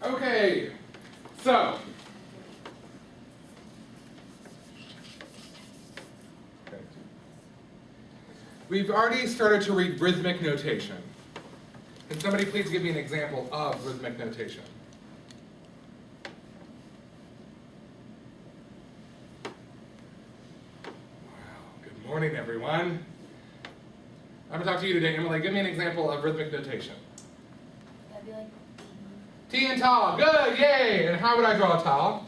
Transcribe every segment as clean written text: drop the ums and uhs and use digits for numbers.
Okay, so we've already started to read rhythmic notation. Can somebody please give me an example of rhythmic notation? Wow, good morning, everyone. I'm going to talk to you today. Emily, give me an example of rhythmic notation. That'd be like T and tall, good, yay! And how would I draw a tall?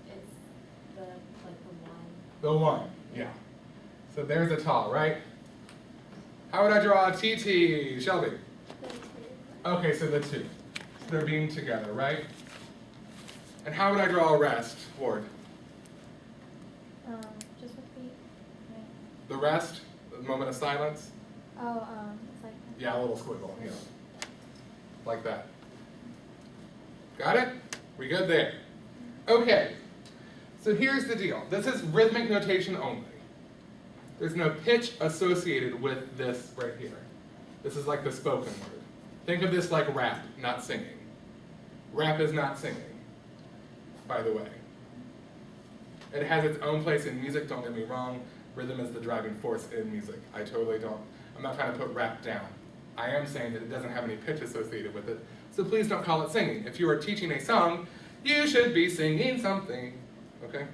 it's the one. The one, yeah. So there's a tall, right? How would I draw a TT, Shelby? Okay, so the two. So they're being together, right? And how would I draw a rest, Ward? Just with feet. Right. The rest, the moment of silence? Oh, it's like. Yeah, a little squiggle, you know. Like that. Got it? We good there? Okay. So here's the deal. This is rhythmic notation only. There's no pitch associated with this right here. This is like the spoken word. Think of this like rap, not singing. Rap is not singing, by the way. It has its own place in music, don't get me wrong. Rhythm is the driving force in music. I'm not trying to put rap down. I am saying that it doesn't have any pitch associated with it, so please don't call it singing. If you are teaching a song, you should be singing something, okay?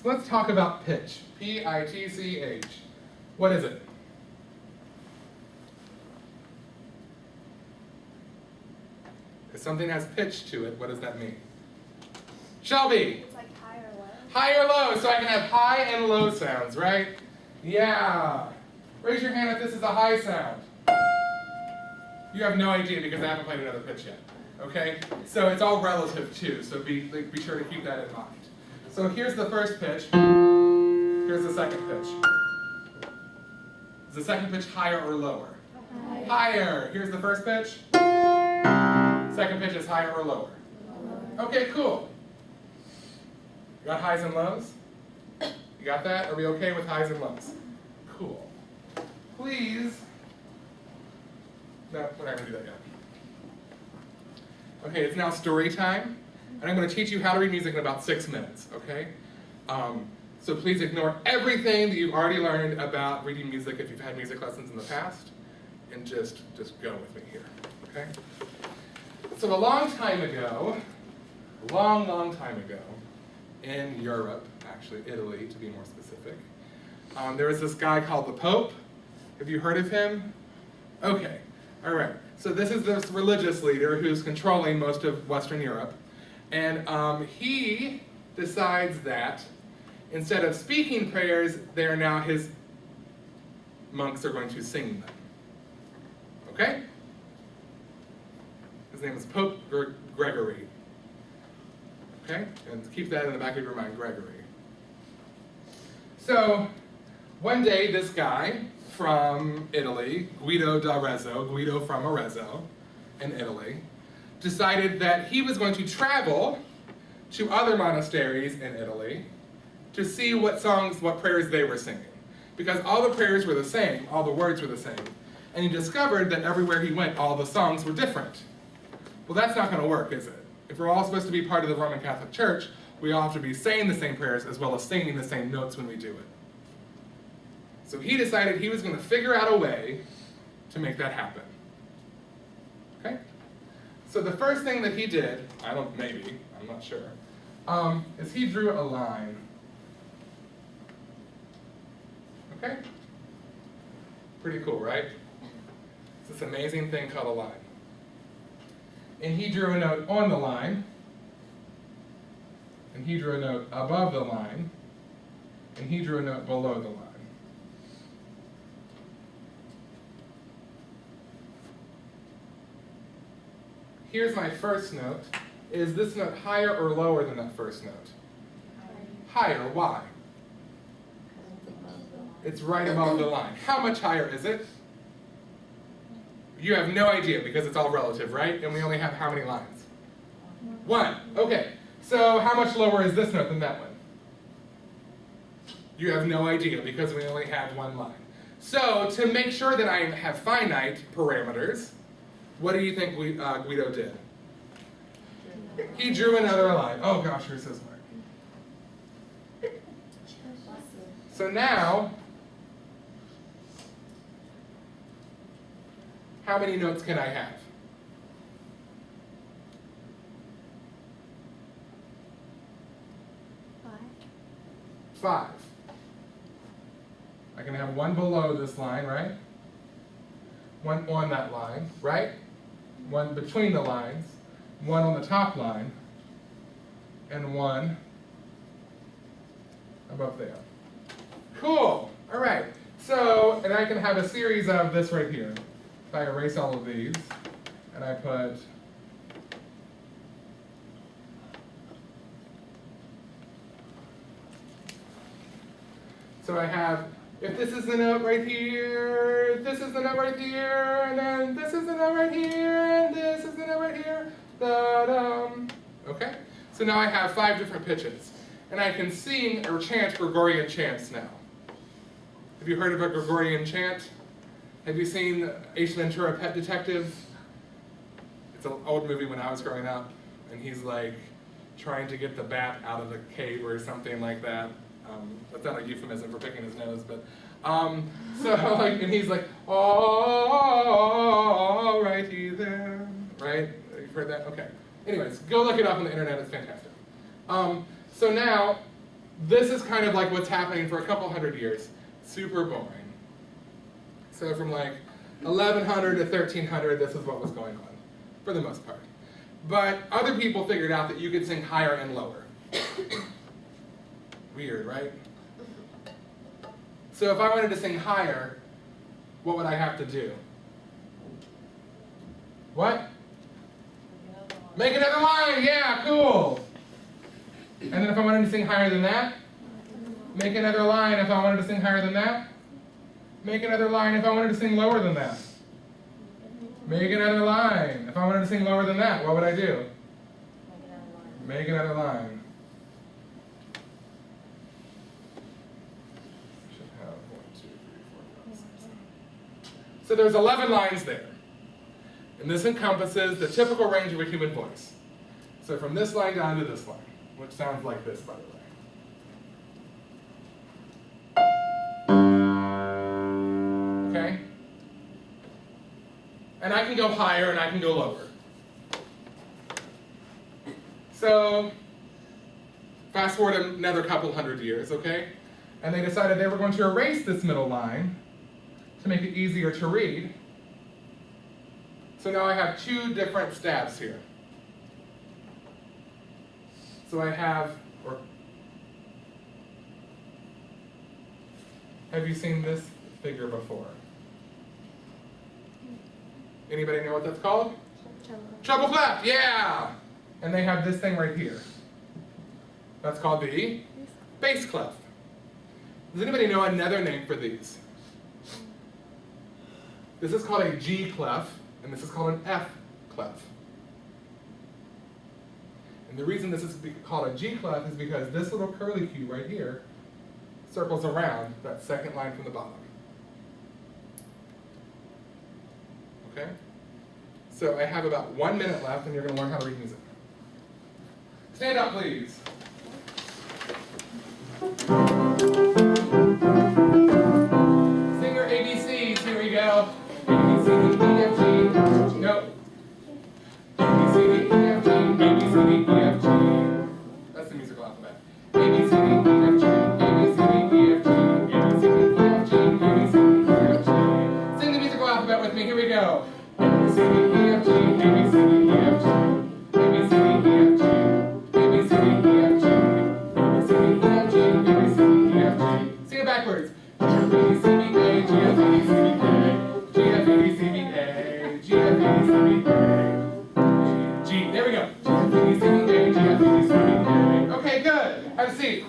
So let's talk about pitch. P-I-T-C-H. What is it? If something has pitch to it, what does that mean? Shelby! It's like high or low. High or low, so I can have high and low sounds, right? Yeah. Raise your hand if this is a high sound. You have no idea because I haven't played another pitch yet, okay? So it's all relative too, so be sure to keep that in mind. So here's the first pitch. Here's the second pitch. Is the second pitch higher or lower? High. Higher. Here's the first pitch. Second pitch is higher or lower? Okay, cool. You got highs and lows? You got that? Are we okay with highs and lows? Cool. Please. No, we're not going to do that yet. Okay, it's now story time, and I'm going to teach you how to read music in about 6 minutes, okay? So please ignore everything that you've already learned about reading music if you've had music lessons in the past, and just go with me here, okay? So a long time ago, long time ago, in Europe, actually Italy to be more specific, there was this guy called the Pope. Have you heard of him? Okay, all right. So this is this religious leader who's controlling most of Western Europe. And he decides that instead of speaking prayers, they are now his monks are going to sing them. Okay? His name is Pope Gregory. Okay? And keep that in the back of your mind, Gregory. So, one day this guy from Italy, Guido d'Arezzo, Guido from Arezzo in Italy, decided that he was going to travel to other monasteries in Italy to see what songs, what prayers they were singing. Because all the prayers were the same, all the words were the same. And he discovered that everywhere he went, all the songs were different. Well, that's not going to work, is it? If we're all supposed to be part of the Roman Catholic Church, we all have to be saying the same prayers as well as singing the same notes when we do it. So he decided he was going to figure out a way to make that happen. Okay? So the first thing that he did, I'm not sure, is he drew a line. Okay? Pretty cool, right? It's this amazing thing called a line. And he drew a note on the line, and he drew a note above the line, and he drew a note below the line. Here's my first note. Is this note higher or lower than that first note? Higher. Why? It's right above the line. How much higher is it? You have no idea because it's all relative, right? And we only have how many lines? 1. Okay. So how much lower is this note than that one? You have no idea because we only have 1 line. So to make sure that I have finite parameters, what do you think Guido did? He drew another line. Oh gosh, you're so smart. So now, how many notes can I have? 5. I can have one below this line, right? One on that line, right? One between the lines, one on the top line, and one above there. Cool, all right. So, and I can have a series of this right here. If I erase all of these, and I put so I have, if this is the note right here, this is the note right here, and then this is the note right here, and this is the note right here, da-dum. Okay? So now I have 5 different pitches. And I can sing or chant Gregorian chants now. Have you heard of a Gregorian chant? Have you seen Ace Ventura: Pet Detective? It's an old movie when I was growing up, and he's like trying to get the bat out of the cave or something like that. That's not a euphemism for picking his nose, but so like, and he's like, "Oh, righty there," right? You've heard that? Okay. Anyways, go look it up on the internet. It's fantastic. So now, this is kind of like what's happening for a couple hundred years. Super boring. So from like 1100 to 1300, this is what was going on, for the most part. But other people figured out that you could sing higher and lower. Weird, right? So if I wanted to sing higher, what would I have to do? What? Make another line, yeah, cool. And then if I wanted to sing higher than that, make another line if I wanted to sing higher than that. Make another line if I wanted to sing lower than that. Make another line. If I wanted to sing lower than that, what would I do? Make another line. Should have 1, 2, 3, 4, 5, 6, 7. So there's 11 lines there. And this encompasses the typical range of a human voice. So from this line down to this line, which sounds like this, by the way. Okay? And I can go higher and I can go lower. So, fast forward another couple hundred years, okay? And they decided they were going to erase this middle line to make it easier to read. So now I have 2 different stabs here. So I have, or have you seen this figure before? Anybody know what that's called? Treble clef, yeah! And they have this thing right here. That's called the bass clef. Does anybody know another name for these? This is called a G clef, and this is called an F clef. And the reason this is called a G clef is because this little curly Q right here circles around that second line from the bottom. Okay? So I have about 1 minute left, and you're going to learn how to read music. Stand up, please. Sing your ABCs. Here we go. A, B, C, D, E, F, G. Nope. A, B, C, D, E, F, G. A, B, C, D, E, F, G. That's the musical alphabet. A, B, C, D, E, F, G. A, B, C, D, E, F, G. A, B, C, D, E, F, G. A, B, C, D, E, F, G. Sing the musical alphabet with me. Here we go. A, B, C, D, E, F, G. A, B, C, D, E, F, G. A, B, C, D, E, F, G. A, B, C, D, E, F, G. A, B, C, D, E, F, G. A, B, C, D, E, F, G. Sing it backwards. G, F, A, B, C, D, A, G, F, A, B, C, D, A. G, F, A, B, C, D, A. G, F, A, B, C, D, A. G. There we go. G, F, A, B, C, D, A. G, F, A, B, C, D, A. Okay, good. Have a seat.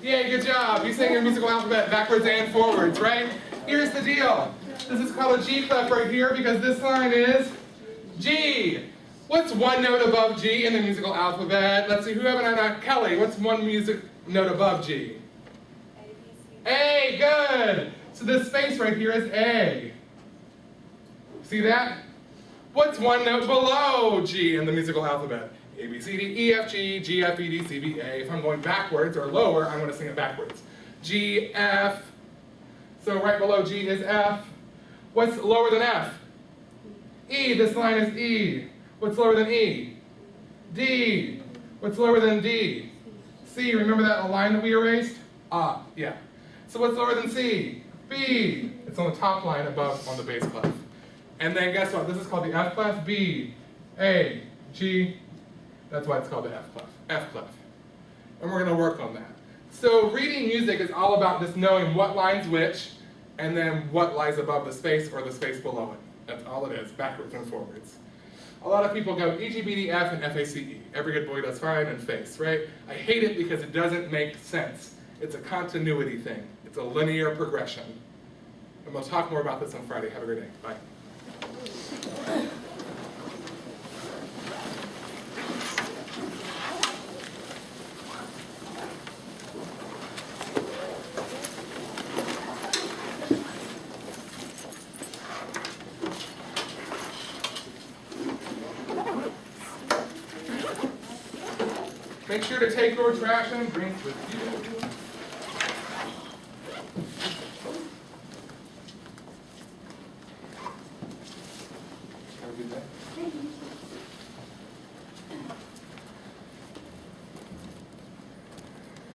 Yay, good job. You sang your musical alphabet backwards and forwards, right? Here's the deal. This is called a G clef right here because this line is G. What's one note above G in the musical alphabet? Let's see, who haven't I not? Kelly, what's one music note above G? A, good. So this space right here is A. See that? What's one note below G in the musical alphabet? A, B, C, D, E, F, G, G, F, E, D, C, B, A. If I'm going backwards or lower, I'm going to sing it backwards. G, F. So right below G is F. What's lower than F? E. This line is E. What's lower than E? D. What's lower than D? C. Remember that line that we erased? Ah, yeah. So what's lower than C? B. It's on the top line above on the bass clef. And then guess what? This is called the F clef. B, A, G. That's why it's called the F clef. F clef. And we're going to work on that. So reading music is all about just knowing what line's which, and then what lies above the space or the space below it. That's all it is, backwards and forwards. A lot of people go E, G, B, D, F, and F, A, C, E. Every good boy does fine, and face, right? I hate it because it doesn't make sense. It's a continuity thing. It's a linear progression. And we'll talk more about this on Friday. Have a great day. Bye. Make sure to take your trash and drinks with you.